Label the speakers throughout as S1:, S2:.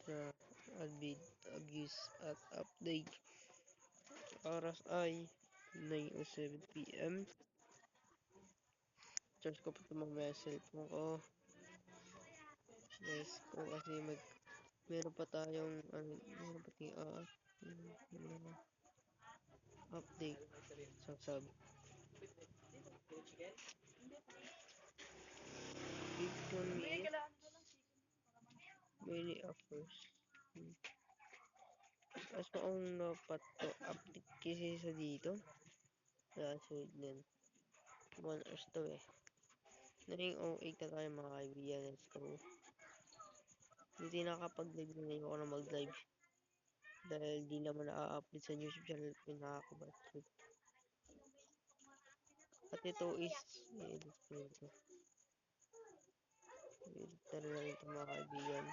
S1: na abuse at update. Oras ay 9:07 PM. Charge ko pa ito mamaya sa cellphone ko. Guys, kung kasi meron pa tayong meron pa tayong update sa sub. Give 1 minute. Many offers. Tapos pa akong napato-update kasi sa dito. Kaya sulit din. 1 hours to eh. Naging 08 na tayo mga kaibigan. Let's go. Hindi nakakapag-live na ngayon ako na mag-live. Dahil di naman na-upload sa YouTube channel ko yung nakakabatrip. At ito is edit ko ito. Edit na lang ito mga kaibigan.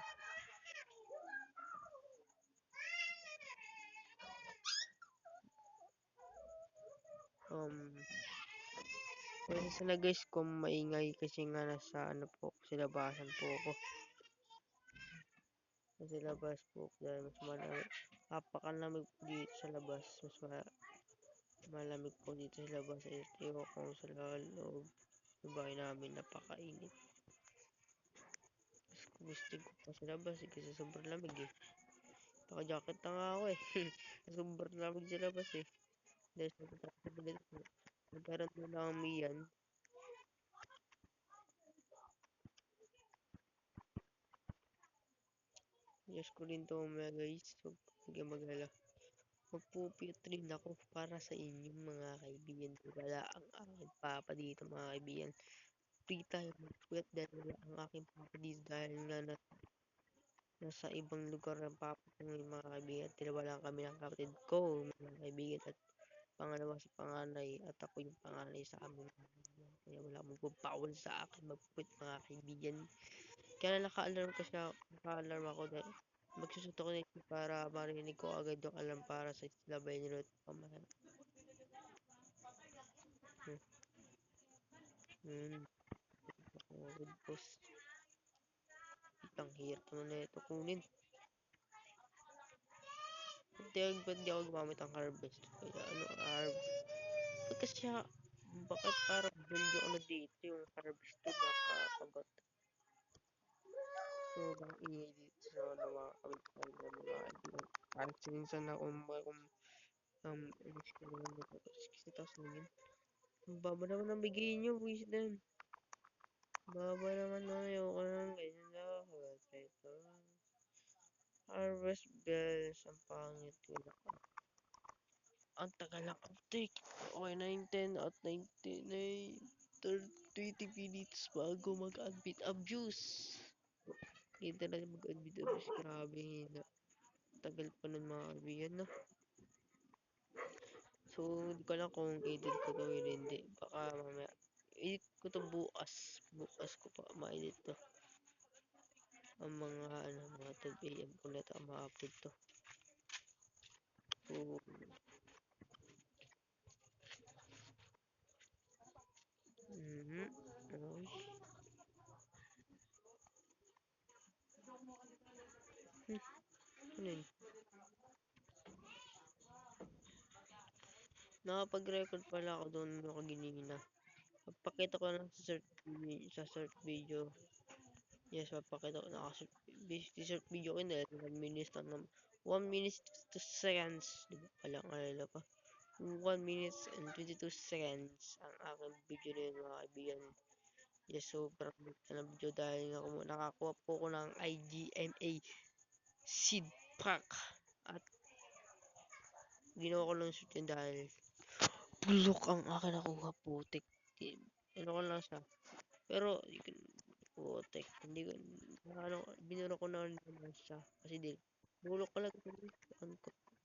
S1: Kasi na guys kung maingay kasi nga nasa ano po, silabasan po ako. Sa labas po dahil mas malamig. Napakalamig po dito sa labas. Malamig po dito sa labas. Ewan ko sa loob. Sa bahay namin napakainit. Gusto ko pa sa labas kasi sobrang lamig eh. Naka-jacket na nga ako eh. Sobrang lamig sa labas eh. Dahil sa pagkakabilit ko. Nagkaroon na lang yan. Yes ko rin to mga guys. Huwag kayong mag-alala. Magpupuyat rin ako para sa inyong mga kaibigan. Wala ang aking papa dito mga kaibigan. Free tayo magpuyat dahil wala ang aking papa dito dahil nga nasa ibang lugar ng papa ko ng mga kaibigan. Tinawalan kami ng kapatid ko mga kaibigan at pangalawa sa panganay at ako yung panganay sa amin. Kaya wala magpapawal sa akin magpuyat mga kaibigan. Kaya naka-alarm ako dahil magsusunod ako nito para marinig ko agad yung alarm para sa labay nila at pamahan. Good boss. Ang hirap naman na ito kunin. Ba't di ako gumamit ang harvest? Kaya Ba't kasi siya, bakit parang build yung ano dito, yung harvest tool nakakagot. So, bang i-edit sa mga kabit-kabit na mga kaibigan. Kahit sinsan na inis ko naman ito. Kasi tapos namin. Ang baba naman ang bigay nyo, buwis din. Baba naman na, ayoko lang, ganyan lang. Ito. Harvest bells, ang pangit ko na. Ang tagal ng update. Okay, 9:10 at 19 ay 20 minutes bago mag-admit abuse. Hindi na mag-admit abuse. Grabe hina. Tagal pa nun mga kaibigan, no? So, hindi ko lang kung edit ko to or hindi. Baka mamaya. Edit ko to bukas. Bukas ko pa ma-edit to. Ang mga 12 AM ko na ito ma-upload to. So, okay. Ano yun? Nakapag-record pala ako doon ako ginina. Papakita ko lang sa search video. Yes, papakita ko na kasi search video ko dahil 1 minute lang 1 minute to seconds. Di ba? Palang alala pa. 1 minutes and 22 seconds ang aking video na yun mga kaibigan. Yes, sobrang na video dahil nakakuha po ko ng IGMA seed pack at ginawa ko lang shoot yun dahil bulok ang akin nakuha putik. Ano ko lang siya. Pero putik. Hindi ko binura ko na naman siya kasi bulok ka lang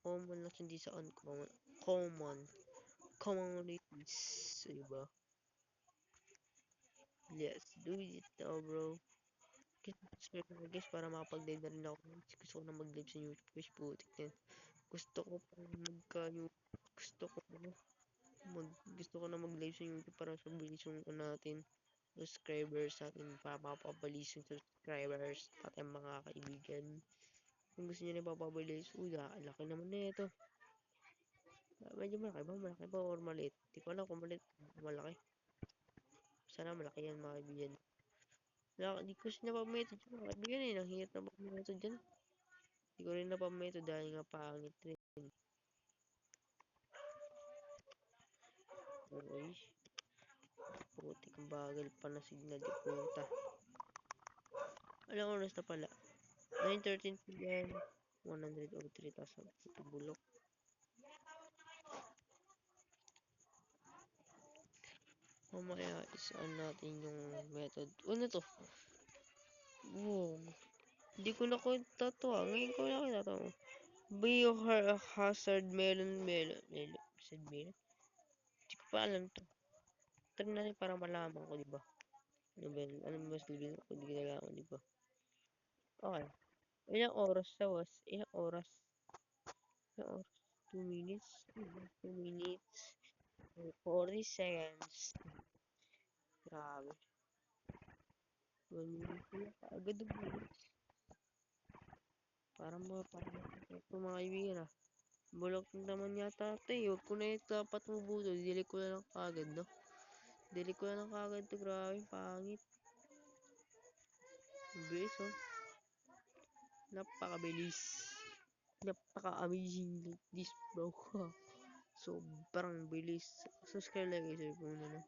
S1: common lang hindi sa uncommon. Communities, diba? Let's do it now, bro. Guys, para makapag-live na rin ako. Gusto ko na mag-live sa YouTube. Guys, putik din. Gusto ko pa gusto ko na gusto ko na mag-live sa YouTube para sa bilis yung natin subscribers natin, mapapabilis yung subscribers natin mga kaibigan. Kung gusto niyo na ipapabilis, uy, laki naman na ito. Medyo malaki ba or maliit? Di ko alam kung maliit o malaki. Sana malaki yan mga kaibigan. Di ko siya napamethod yun mga kaibigan eh. Nanghihirap na pamethod dyan. Di ko rin napamethod dahil nga pangit rin. Uy, puti kang bagal pa na signal di puta. Alang oras na pala. 9:13 p.m. 103,000. Ito bulok. Mamaya isaan natin yung method. Ano to? Wow. Hindi ko na kwenta to ah. Ngayon ko na kwenta to. Biohazard melon. Hazard melon? Hindi ko pa alam to. Try natin para malaman ko, diba? Ano ba yun? Ano mas libing ko? Hindi ko nalaman, diba? Okay. Ilang oras sa was? Ilang oras? Ilang oras? 2 minutes? 2 minutes. 40 seconds. Grabe. 1 minute na agad umalis. Parang ito mga kaibigan ah. Bulok naman yata ito eh. Huwag ko na ito dapat mabudol. Delete ko na lang kagad no. Delete ko na lang kagad ito. Grabe, pangit. Bilis oh. Napakabilis. Napaka-amazing like this bro. Sobrang bilis. Subscribe lang kayo sa phone na.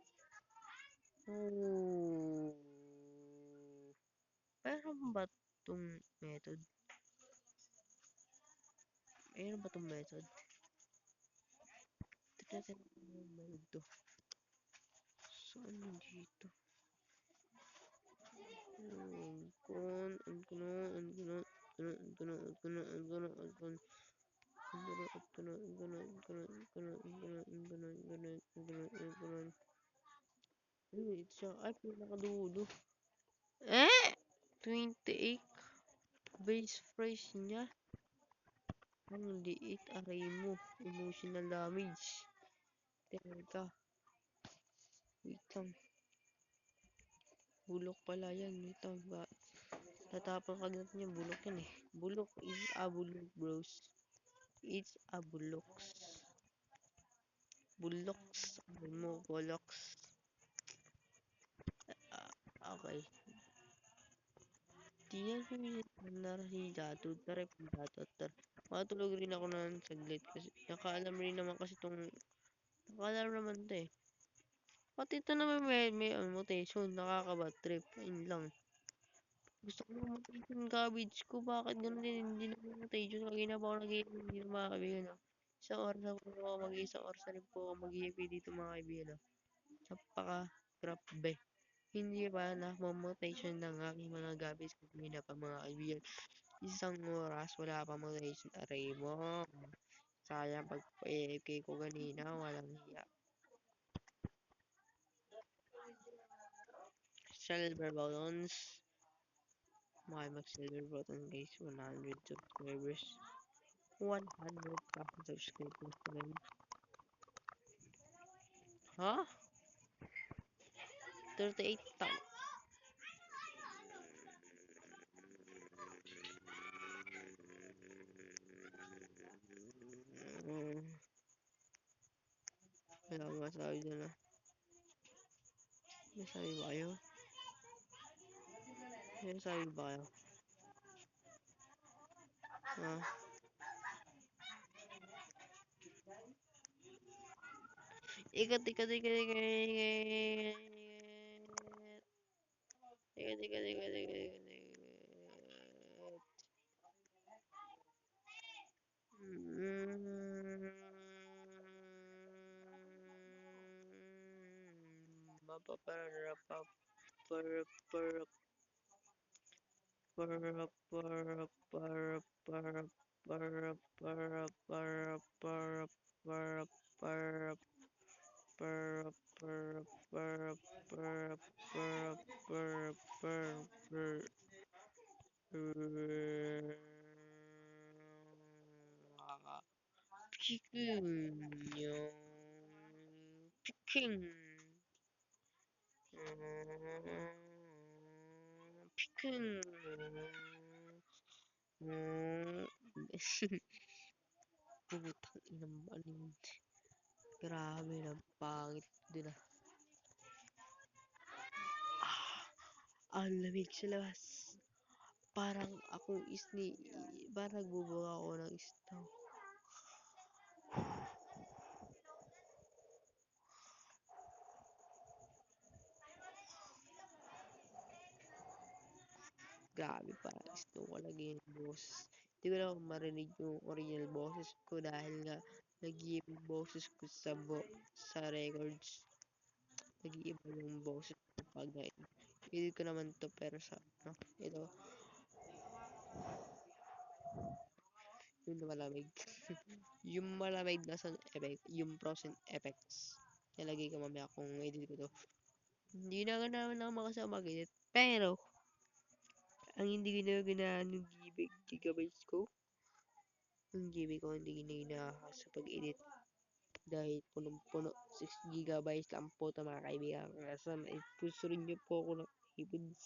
S1: Oh. Meron ba itong method? Meron ba itong method? Tignan natin yung method to. Saan dito? Ito siya. Ay, pinakadulo. 28 base price niya. Ang liit. Aray mo. Emotional damage. Teka. Wait lang. Bulok pala yan. Wait lang. Tatapang kagad niya. Bulok yan eh. Bulok is a bulok bros. It's a buloks. Buloks. Aray mo. Buloks. Okay. Tingnan ko yung narahidado. Tarep dato. Matulog rin ako ng saglit kasi nakaalam rin naman kasi itong nakaalam naman ito eh. Pati ito naman may mutation. Nakaka-bad trip. Ayun lang. Gusto ko ng mutation cabbage ko. Bakit ganun din? Hindi naman mutation. Lagi na pa ako nag-iipin. Hindi na mga kaibigan. No? Isang oras na po ako mag-iisang oras na rin po ako mag-iipin dito mga kaibigan. No? Napaka-grabe. Hindi pa na mutation ng aking mga gabis kanina pa mga kaibigan. Isang oras wala pa mutation. Aray mo. Sayang pag AFK ko kanina. Walang hiya. Silver balloons. Mag-silver button guys. 100 subscribers. 100,000 subscribers ngayon. Ha? 38,000. Wala akong masabi dyan ah. May sabi ba kayo? May sabi ba kayo? Ha? Ikat. Peking. Peking. Putang inang ano yun. Grabe na pangit din ah. Ang lamig sa labas. Parang akong parang gumawa ako ng isda. Grabe parang isda ko lagi yung boses. Hindi ko na marinig yung original boses ko dahil nga nag-iiba yung boses ko sa records. Nag-iiba yung boses ko pag edit ko naman to pero sa ito yung malamig. Yung malamig na sound effect, yung pros and effects. Nalagay ko mamaya kung edit ko to. Hindi na nga naman ako makasama mag-edit. Pero, ang hindi ginagawa ng gigabytes ko, yung GB ko hindi ginagawa sa pag-edit. Dahil punong-puno, 6 gigabytes lang po ito mga kaibigan. Kaya maipusurin niyo po ako ng iPods.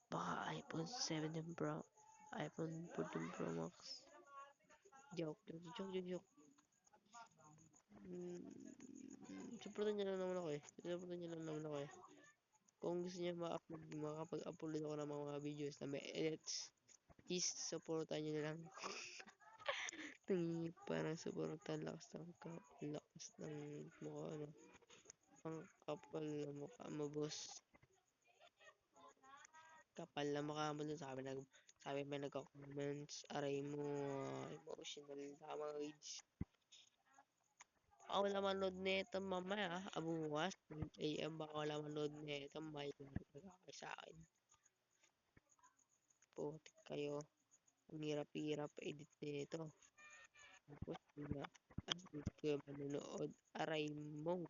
S1: Baka iPhone 17 Pro, iPhone 14 Pro Max. Joke. Supportan niyo lang naman ako eh. Supportan niyo lang naman ako eh. Kung gusto niyo makapag-upload ako ng mga videos na may edits, please supportan niyo na lang. Tingin parang supportan lakas ng mukha ano. Ang kapal na mukha mo boss. Kapal na mukha mo dun sabi may nagko-comments, aray mo emotional damage. Baka wala manood nito mamaya, bukas, 9 AM baka wala manood nito, may nagkakay sa akin. Putik kayo, ang hirap-hirap edit nito. Tapos, as di kayo manonood, aray mo.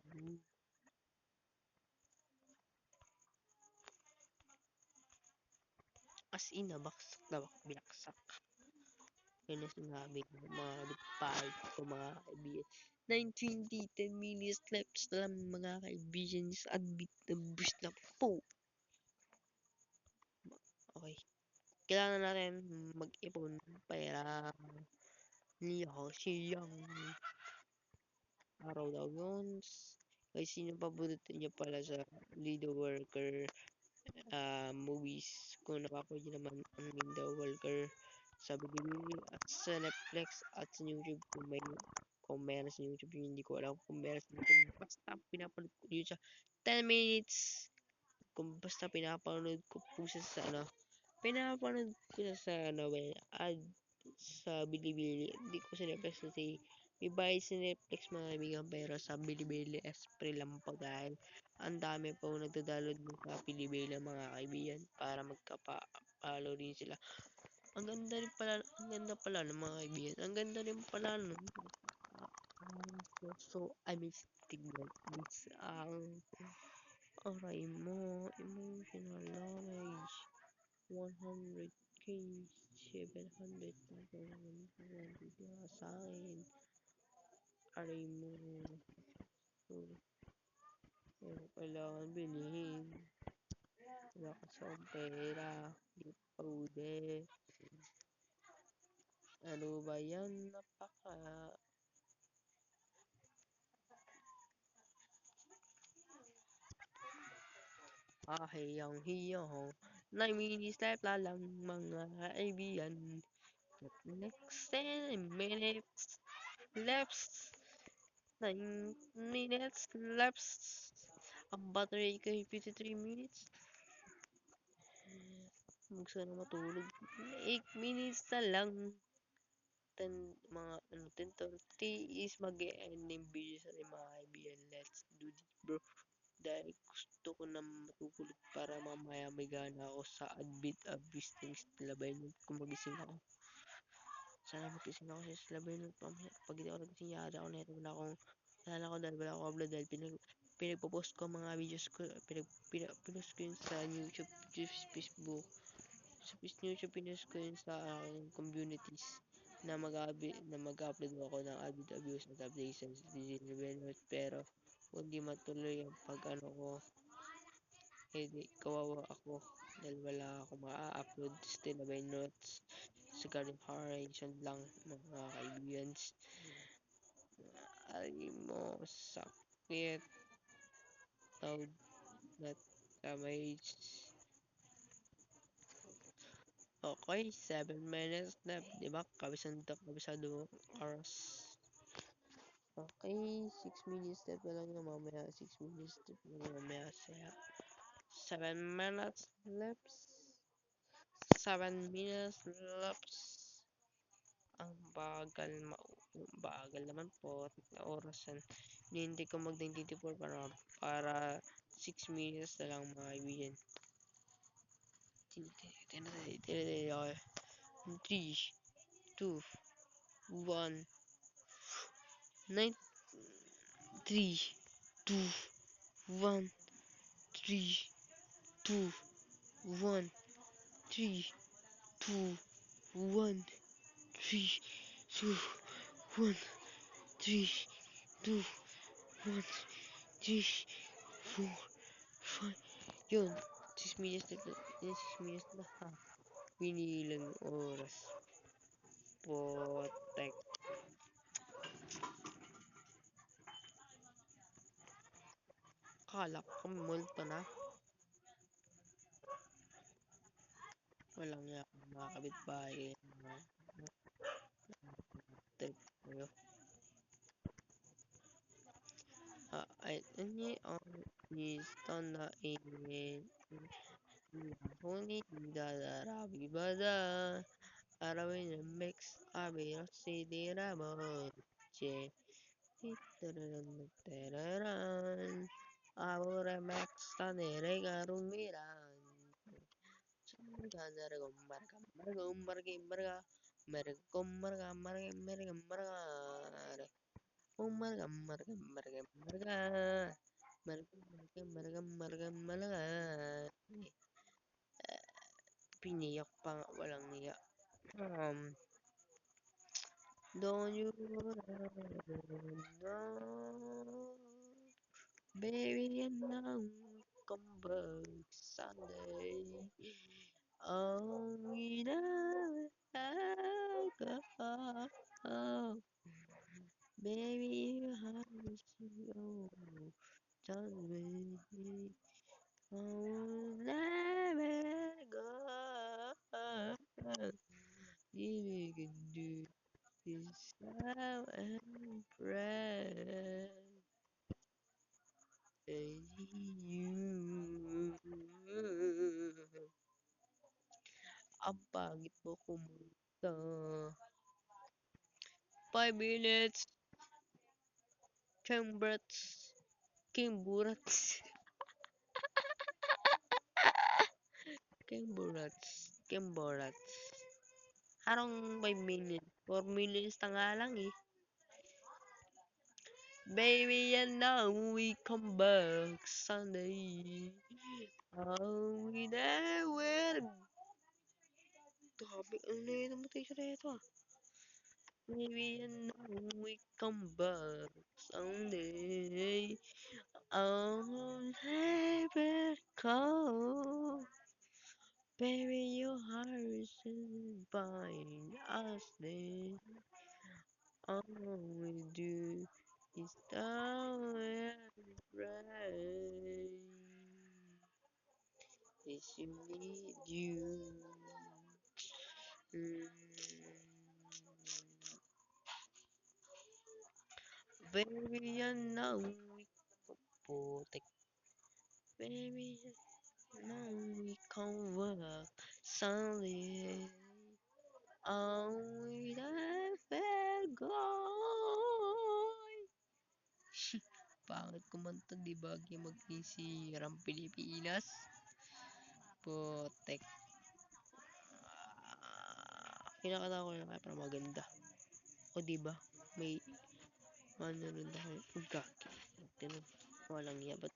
S1: As in, binaksak. Yun na sinabi ko, mga bitpahit ko mga kaibigan. 9:20, 10 minutes left lang mga kaibigan sa admit na bus na po. Okay. Kailangan natin mag-ipon para siyang araw daw yun. Kay sino pabunutin niyo pala sa Lido Worker movies kung napapanood niyo naman ang Lido Worker sa Bilibili at sa Netflix at sa YouTube kung meron sa YouTube yun, hindi ko alam kung meron sa YouTube basta pinapanood ko yun sa 10 minutes kung basta pinapanood ko po siya sa pinapanood ko siya sa ad sa Bilibili. Hindi ko sa Netflix kasi may bayad sa Netflix mga kaibigan pero sa Bilibili Espre lang po dahil ang dami po nagdadalod ng sa Bilibili mga kaibigan para magkapa-follow din sila. Ang ganda pala ng mga kaibigan. Ang ganda rin pala nun. So, I miss tignan. This aray mo, emotional damage. 100k, 700,000 sa akin. Aray mo. So, kailangan bilhin. Wala kasi akong pera. Di paude. Ano ba yan? Hiyang 9 minutes left lang mga kaibigan. Next 10 minutes left. 9 minutes left. Ang battery ko ay 53 minutes. Gusto na matulog. 8 minutes na lang. 10, mga 10:30 is mag-e-end yung video sa mga kaibigan. Let's do this bro. Dahil gusto ko na matulog para mamaya may gana ako sa adbit abis ng labay kung magising ako. Sana magising ako sa labay nun pamaya. Pag hindi ako nagising, yari ako na ito. Wala ko dahil wala akong upload dahil pinagpo-post ko mga videos ko. Pinost ko yun sa YouTube, Facebook. Sa YouTube, pinost ko yun sa aking communities na mag-upload ako ng adbit abuse at updates sa pero hindi matuloy ang pag ano ko hindi kawawa ako dahil wala akong ma-upload still by notes sa galing operation lang mga kaibigans. Ay mo sakit tawd na kamay. Okay, 7 minutes left, di ba? Kabisado oras. Okay, 6 minutes left na lang yung mamaya. 6 minutes left na lang mamaya. 7 minutes left. 7 minutes left. Ang bagal naman po na orasan. Hindi ko mag 94 para 6 minutes na lang mga kaibigan. Okay. 3, 2, 1, 9, 3, 2, 1, 3, 2, 1, 3, 2, 1, 3, 2, 1, 3, 2, 1, 3, 4, 5. Yun. 6 minutes na. 6 minutes na ha. Pinilang oras. Potek. Kala ko multo na. Walang nga mga kapitbahay. Trip kayo. Ay, ini ang listo na huni dadarabi bada. Arawin ang mix, abiro sidiramo. Che. Tararan. Ahora max tanere garumiran. Gandara gombarga, marga gombarga, marga, marga gombarga, marga, marga, marga, gombarga, marga, marga, marga, marga, marga, marga, marga, piniyak pa nga, walang niya. Don't you know, baby, and now come back Sunday. Oh, we never go. Baby, you have to go. Don't wait. Oh, never go. You can do this now and pray. You. Ang pangit mo kumanta. 5 minutes. Kimbrats. Kimburats. Kimburats. Kimburats. Harong 5 minutes. 4 minutes na nga lang eh. Baby, and now we come back Sunday. Oh, we never. Grabe, ano na yun ang mutation na ito ah. Baby, and now we come back Sunday. Oh, never go. Baby, your heart is fine as day. All we do is down and pray. Yes, you need you. Mm. Baby, I know we putik. Baby, I know we can work Sunday. Oh, we never go. Pangit kumanta, di ba? Mag-isirang Pilipinas. Putek. Kinakanta ko lang kaya para maganda. O di ba? May manonood ako. Gagi. Tinan. Walang iya. Ba't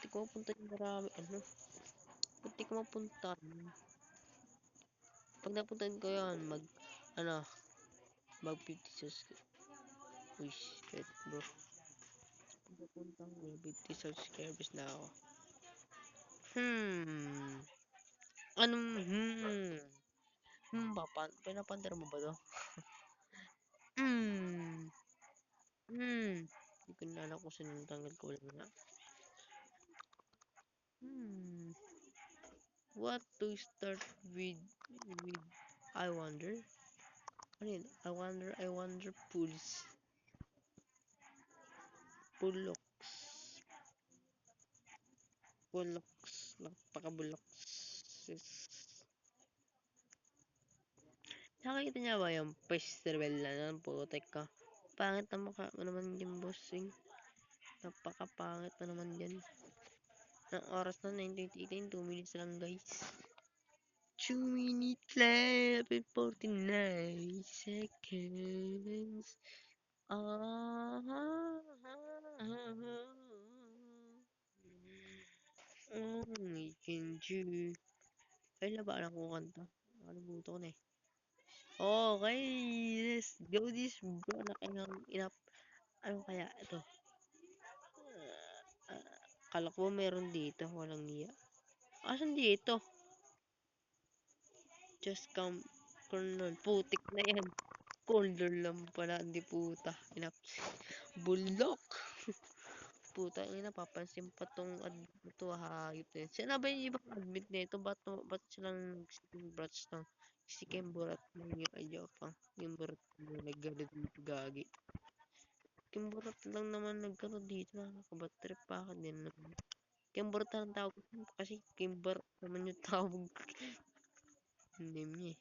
S1: di ko mapunta yung marami? Ano? Ba't di ko mapunta? Pag napuntahan ko yan, ano, mag 50 subscribers. Uy, shit bro. Pag napunta ko, 50 subscribers na ako. Hmm. Anong pinapantira mo ba 'to? Hmm. Di ko na alam kung saan yung tanggal ko lang nga. Hmm. What to start with I wonder? Ano yun? I wonder Puloks. Puloks. Napakabuloks. Sis. Nakakita niya ba yung festival na ng putek ka? Pangit na mukha mo naman yung bossing. Napakapangit pa naman yan. Ang oras na 9:18, 2 minutes lang guys. 2 minutes left and 49 seconds. Ah, only can do. Ay, labanan ko kanta. Nakalimutan ko na eh. Okay, let's go this bro. Nakingang inap. Ano kaya ito? Kala ko meron dito. Walang niya. Asan dito? Just come. Colonel. Putik na yan. Colder lang pala. Hindi puta. Inap. Bulok. Puta, ina papansin pa tong admit na to, hayop na yan. Sino ba yung ibang admit na ito? Ba't silang nag-sitting brats ng si Kemburat lang yung ayop pang Kemburat lang naggalit dito gagi. Kemburat lang naman nagkaroon dito, nakakabatrip pa ka din naman. Kemburat ang tawag ko kasi Kemburat naman yung tawag name niya eh.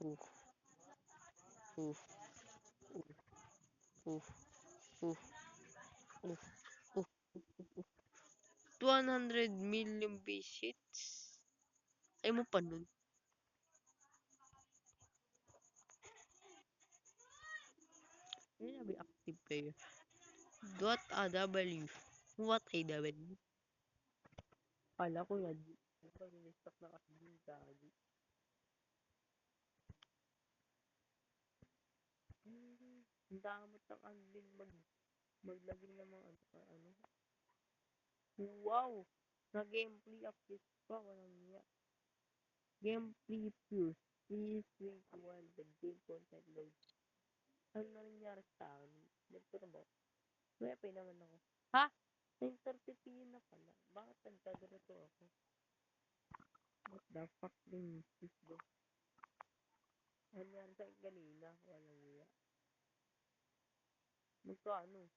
S1: Uh, uh, uh, uh, uh, uh, 100 million visits. Ay mo pa nun. Yun sabi active player. What a W? What a W? Kala ko yan. Pag-restock na kasi yung gagi. Ang damot ng admin maglagay ng mga ano. Wow! Na gameplay update pa. Walang niya. Gameplay fuse. Please wait while the game content loads. Ano na nangyari sa akin? Nagto na ba? Wepe naman ako. Ha? 9:30 PM na pala. Bakit nagkaganito ako? What the fuck din is this? Ano yan sa kanina? Walang niya. Magkano?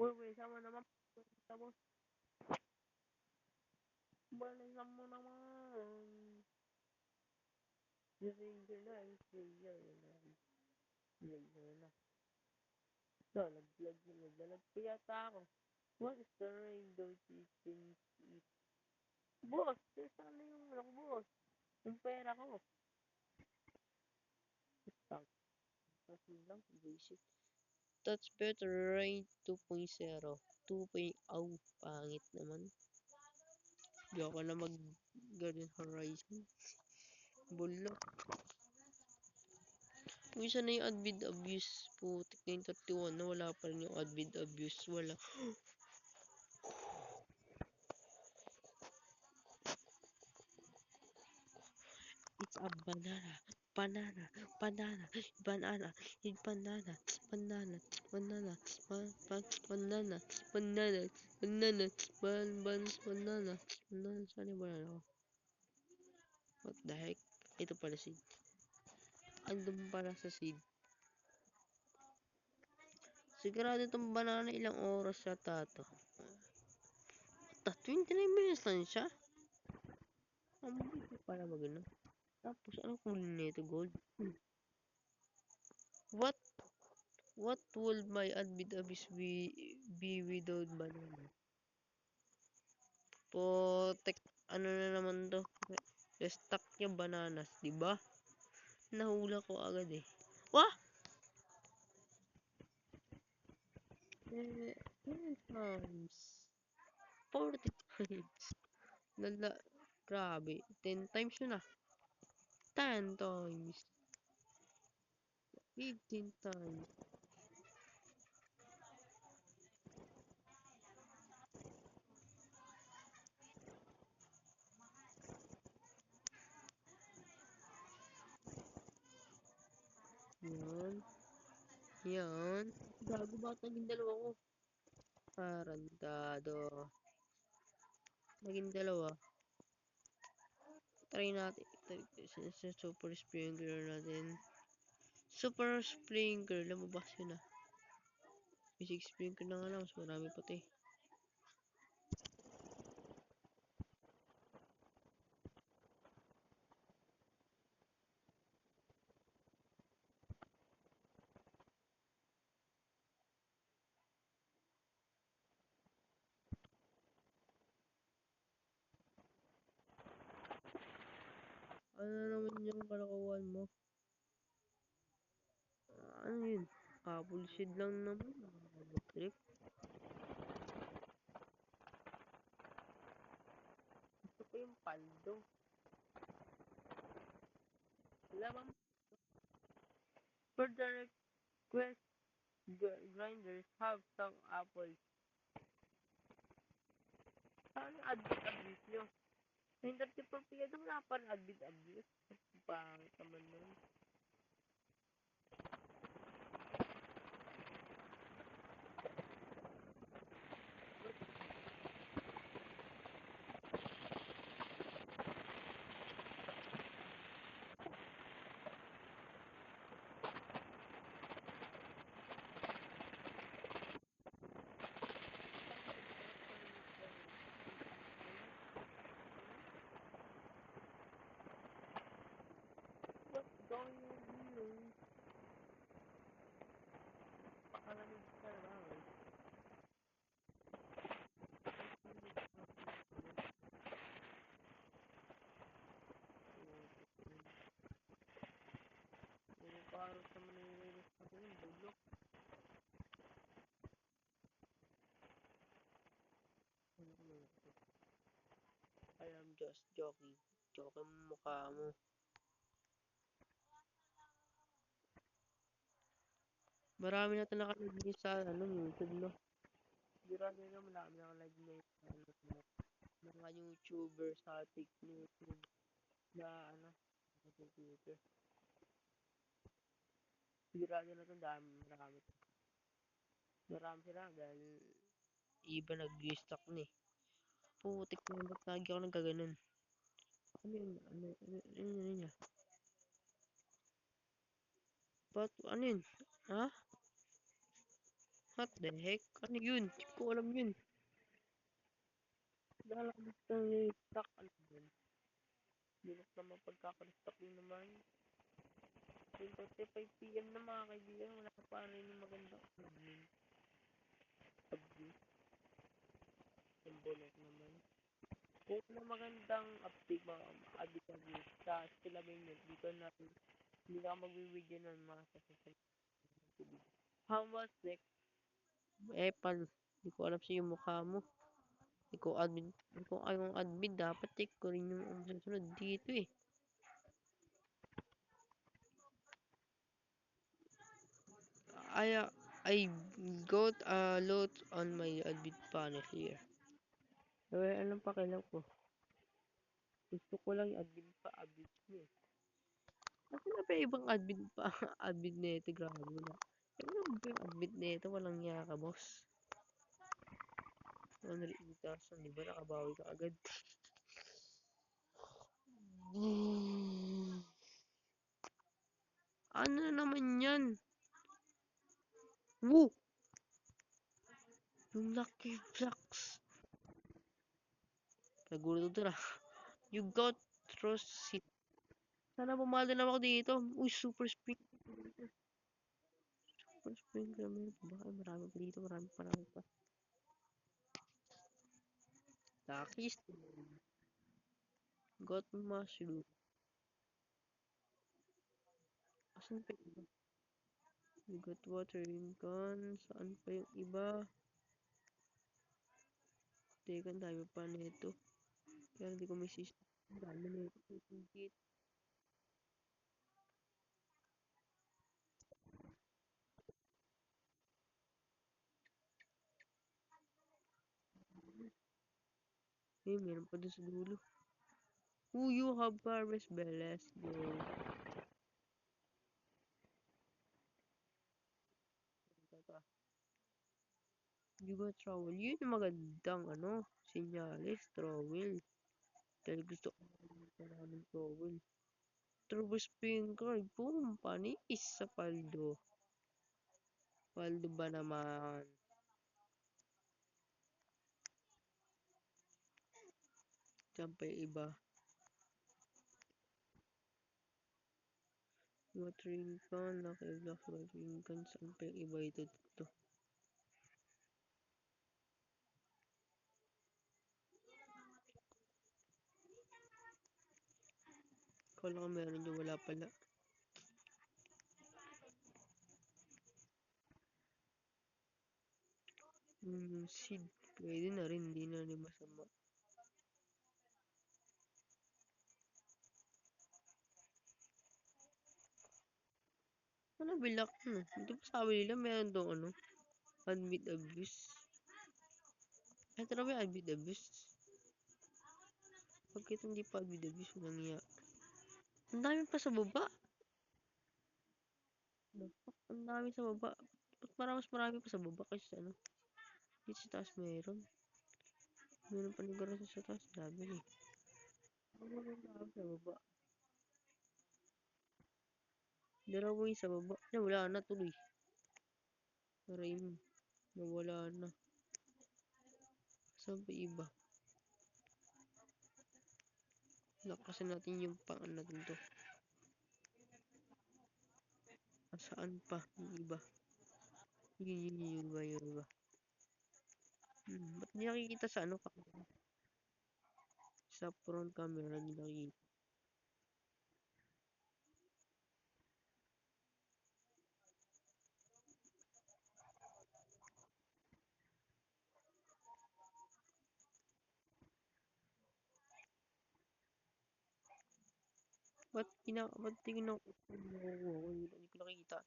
S1: Uy, sama naman. Tapos, balisan mo naman. Ranger na, Ranger na. Ranger na. So, naglag pa yata ako. What is the rainbow system? Boss, sana yung ano ko, boss. Yung pera ko. Stop. Kasi lang, basic. Touch better rain 2.0. 2.0. Pangit naman. Di ako na mag Garden Horizon. Bulo. Minsan na yung advid abuse. Putik na yung 31 na wala pa rin yung advid abuse. Wala. It's a banana. Banana. Banana. Banana. It's banana. Banana. Banana. Banana. Banana. Banana. Banana. Banana. Saan yung banana ko? What the heck? Ito pala seed. Andun pala sa seed. Sigurado itong banana ilang oras siya tato. 29 minutes lang siya. Ang buti pala magano. Tapos ano kulin nito gold? What would my admit abyss be without banana? Potek ano na naman to? Restock yung bananas, di ba? Nahula ko agad eh. Wah! 10 times. 40 times. Lala, grabe. 10 times yun ah. 10 times. 15 times. Yan. Yan. Gago, bakit naging dalawa ko? Tarantado. Naging dalawa. Try natin. Super sprinkler natin. Super sprinkler. Lumabas yun ah. Basic sprinkler na nga lang. Mas marami pati. Ano naman yung kalakuan mo? Ano yun? Apple seed lang naman. Trip. Gusto ko yung paldo. Wala bang for the request grinders have some apples. Saan adbit abuse nyo? 934 p.m. wala pa rin adbit abuse. Pangit naman nun. What's going on here? Pakalamig ka lang. Yung parang sa manilinis ako yung bulok. I am just joking. Joking mo mukha mo. Marami na talaga naglinis sa ano, YouTube, no? Sigurado na marami na naglinis sa ano, mga YouTuber sa YouTube na ano, sa computer. Sigurado na ito, marami. Marami sila dahil iba nag-restock ni. Putik na ba't lagi ako nagkaganon? Ano yun? Ano niya? Ba't ano yun? Ha? What the heck? Ano yun? Hindi ko alam yun. Dahil ako gusto restock. Ano yun? Bilis naman pagkaka-restock yun naman. 10:35 PM na mga kaibigan. Wala pa rin yung magandang abuse. Yung bulok naman. Kung na magandang update mga abuse sa sila yun dito natin hindi na magbibigay ng mga sasasabi. How was next? Epal. Hindi ko alam sa yung mukha mo. Ikaw admin. Kung ayong admin, dapat check ko rin yung susunod dito eh. I got a lot on my admin panel here. Eh, anong pakialam ko? Gusto ko lang yung admin pa, admin mo eh. Kasi na ba ibang admin pa, admin na ito, grabe mo na. Ano ba yung admin na ito, walang niya ka, boss. 108,000, di ba nakabawi ka agad? Ano na naman yan? Woo! Yung Lucky Flux. Nagulat ko na. You got Rosit. Sana bumali na ako dito. Uy, super spring. Super spring kami. Baka marami pa dito. Marami pa. Lucky got mushroom. Asan pa yung iba? You got watering can. Saan pa yung iba? Teka, ang dami pa nito. Kaya hindi ko may system. Ang dami nito. Eh, meron pa doon sa dulo. Who you have harvest bell? Let's go. Yuga Trowel. Yun yung magandang sinyalis, trowel. Dahil gusto ko ng trowel. Turbo sprinkler. Boom! Panis sa paldo. Paldo ba naman? Diyan pa yung iba. Watering can, Lucky Blocks, watering can. Saan pa yung iba ito? Kala ko meron yung wala pala. Seed. Pwede na rin. Hindi na rin masama. Ano bilak no? Hindi pa sabi nila meron doon unmute abuse. Ito na ba yung unmute abuse? Bakit hindi pa unmute abuse? Walang iya. Ang dami pa sa baba. Ang dami sa baba. Ba't mas marami pa sa baba kasi dito sa taas meron. Meron pa lugar sa taas. Dami eh. Ano ba sa baba? Dalawa yung sa baba. Wala na tuloy. Aray mo. Nawala na. Saan pa iba? Lakasan natin yung pang natin to. Saan pa? Yung iba. Yung iba. Ba't hindi nakikita sa sa front camera hindi nakikita? Ba't di ko hindi ko nakikita?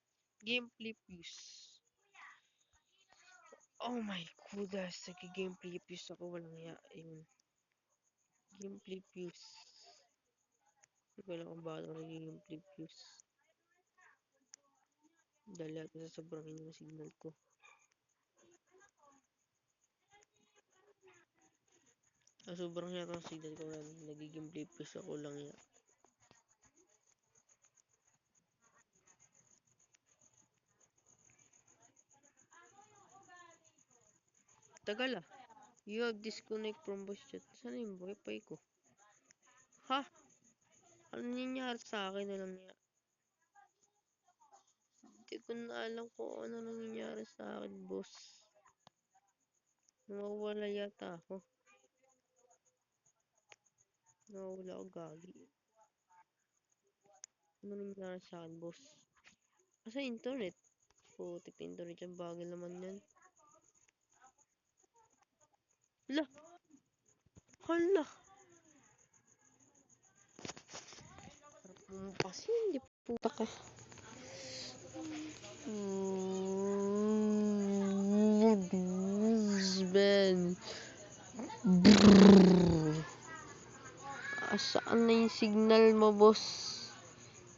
S1: Gameplay views. Oh my goodness, nag-gameplay views ako, walang iya. Ayun. Gameplay views. Hindi ko alam kung bakit ako nag-gameplay views. Dahil ito sa sobrang inyo ng signal ko. Sobrang yata ng signal ko, nag-gameplay views ako lang iya. Tagal ah. You have disconnect from voice chat. Saan yung wifi ko? Ha? Ano nangyari sa akin na lang niya? Hindi ko na alam kung ano nangyayari sa akin, boss. Nawawala yata ako. Nawawala ako gagi. Ano nangyayari sa akin, boss? Kasi internet. Putik na internet yung bagay naman yan. Hala! Hala! Kasi hindi puta ka. Ben. Saan na yung signal mo, boss?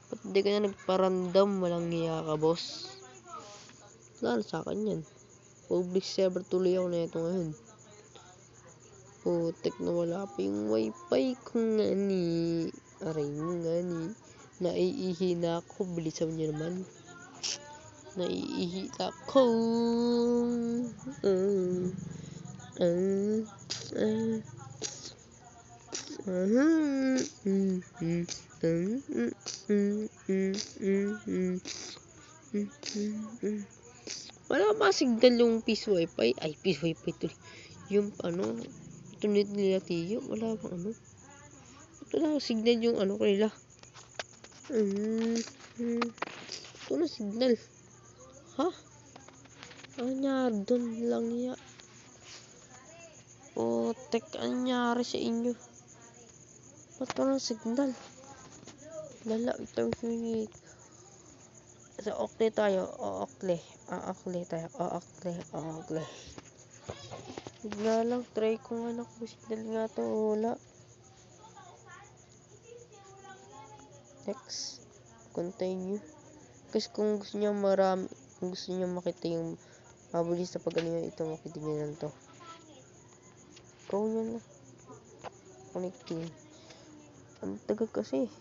S1: Ba't di ka na nagparandam? Walang hiya ka, boss. Wala sa akin yan. Public server tuloy ako na ito ngayon. Putik na wala pa yung wifi ko nga ni. Aray mo nga ni. Naiihi na ako. Bilisan nyo naman. Naiihi ako. Wala ba signal yung peace wifi? Ay, peace wifi tuloy. Yung internet nila tiyo. Wala bang wala signal yung kanila. Ito na signal. Ha? Anyari doon lang ya. Tek, anyari sa inyo? Ba't walang signal? Lala, ito yung sa Oakley tayo. Oakley tayo. Oakley. Bigla lang, try ko nga na kung signal nga to. Wala. Next. Continue. Kasi kung gusto niya makita yung Mabilis na pag ano yun, ito makitignan lang to. Ikaw yun na. Connecting. Ang tagal kasi.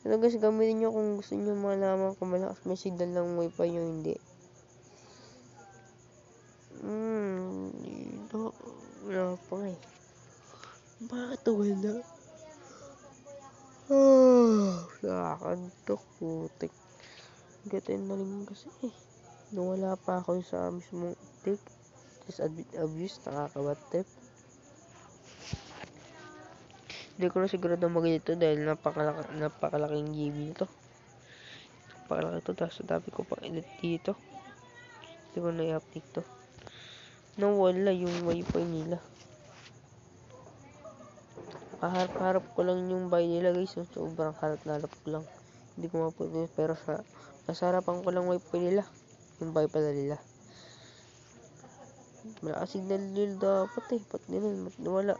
S1: Ito guys, gamitin nyo kung gusto nyo malaman kung malakas may signal ng wifi nyo hindi. Dito. Wala pa nga eh. Bakit wala? Nakakantok, putik. Gatin na rin kasi eh. Nawala pa ako sa mismong take. Just abuse, nakakabatip. Hindi ko na sigurado mag-edit dahil napakalaking GB nito. Napakalaki ito, tapos dami ko pang edit dito. Hindi ko na i-update to. Nawala yung wifi nila. Kaharap-harap ko lang yung bahay nila guys. So, sobrang harap-harap ko lang. Hindi ko mapupunta pero nasa harapan ko lang wifi nila. Yung bahay pala nila. Malakas signal nila dapat eh. Ba't nila nawala?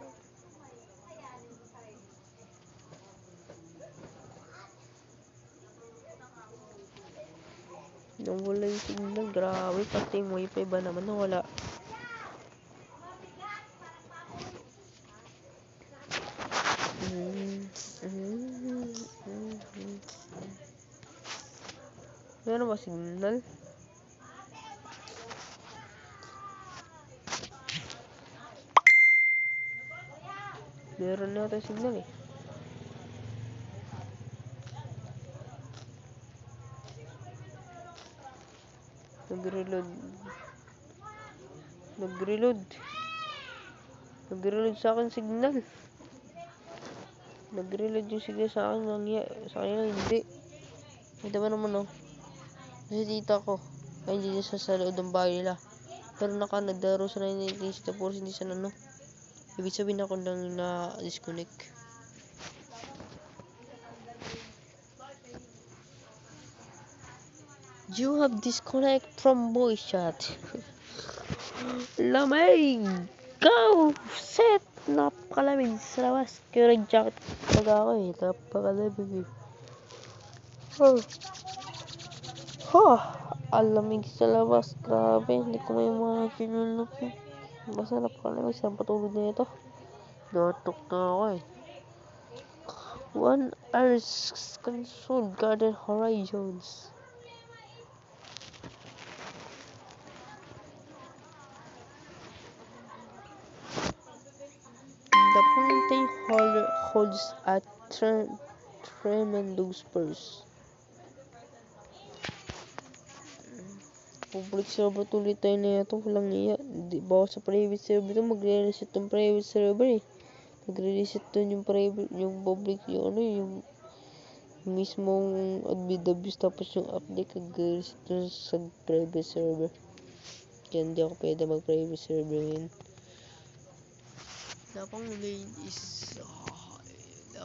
S1: Nawala yung signal. Grabe. Pati yung wifi ba naman nawala? Meron ba signal? Meron na ito signal eh. Nag-reload sa akin signal. Nag-reload yung signal sa akin. Sa kanya hindi. Ito ba naman oh. Kasi tita ko. Ay hindi siya sa loob ng bahay nila. Pero nagdaro sa 1990 tapos hindi siya ano. Ibig sabihin ako lang na-disconnect. You have disconnect from voice chat. Lamig! Go! Set! Napakalamig sa labas. Kaya nag-jacket talaga ako eh. Napakalamig eh. Alamig sa labas. Grabe. Hindi ko may mga kinulog eh. Basta napakalamig. Saan patulog na ito? Datok na ako eh. 1 hour's console Garden Horizons. The fountain holds a tremendous purse. Public server tuloy tayo na ito. Walang iya. Bawa sa private server ito. Magre-reset yung private server eh. Magre-reset dun yung private, yung public, yung ano yung mismong admin tapos yung update magre-reset dun sa private server. Kaya hindi ako pwede mag-private server ngayon. The main is the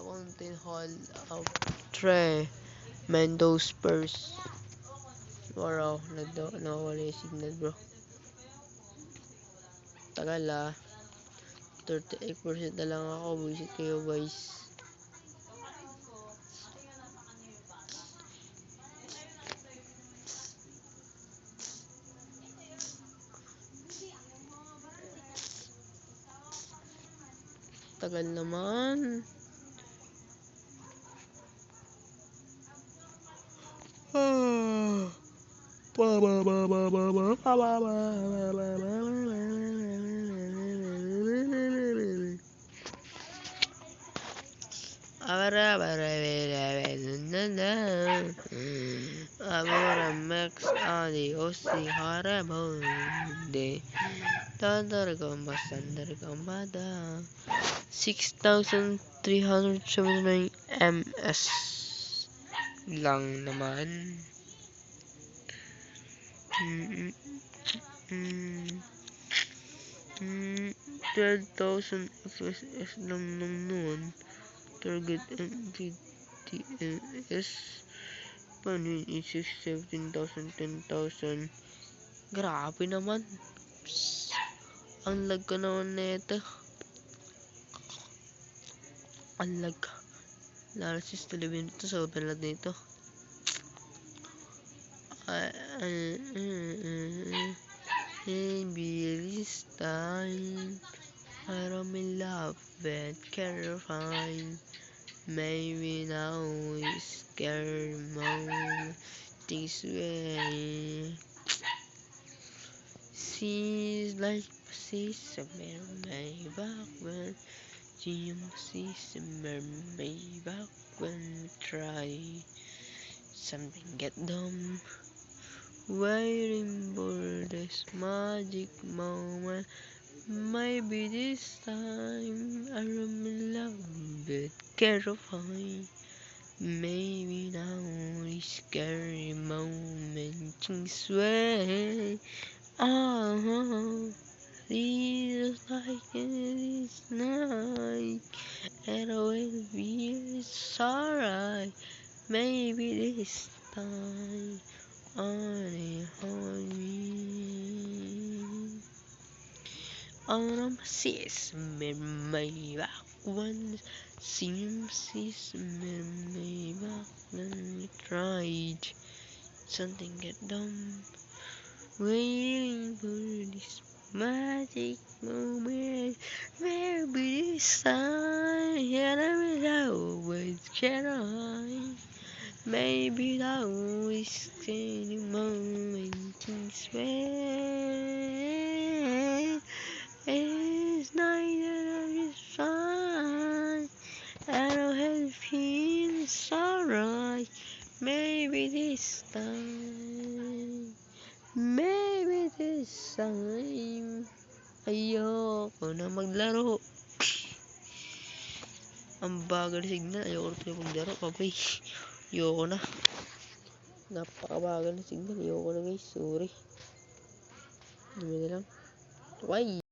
S1: mountain hall of Mendo's Purse. Wow, nawala yung signal bro. Tagal 38% na lang ako. Visit kayo guys. Tagal naman. Max adios si harabonde. Standard gambada. 6,379 ms lang naman. 12,000 fps lang noon. Target MPTLS paano yun? 17,000, 10,000. Grabe naman. Ang lag ko naman nito. Ang lag. Lalo sa 11 nito. Sobrang lag nito. Maybe this time I don't in love but can't find. Maybe now is scary moment. This way. Seems like she's a mermaid back when she's a mermaid back when we try something get dumb. Waiting for this magic moment. Maybe this time I'm in love but terrified. Maybe now this scary moment things way. Oh, feels like it's night, and I will be alright. Maybe this time only hold me. On my sis, me back when seems is me back when we tried something get done. Waiting for this magic moment. Maybe this time, and I'm always can I? Maybe that was the moment things way. It's night and it's fine. I don't have feels alright. Maybe this time. Maybe this time. Ayoko na maglaro. Ang bagal signal. Ayoko na maglaro. Babay. Ayoko na. Napakabagal na signal. Ayoko na guys. Sorry. Dumi na lang. Bye.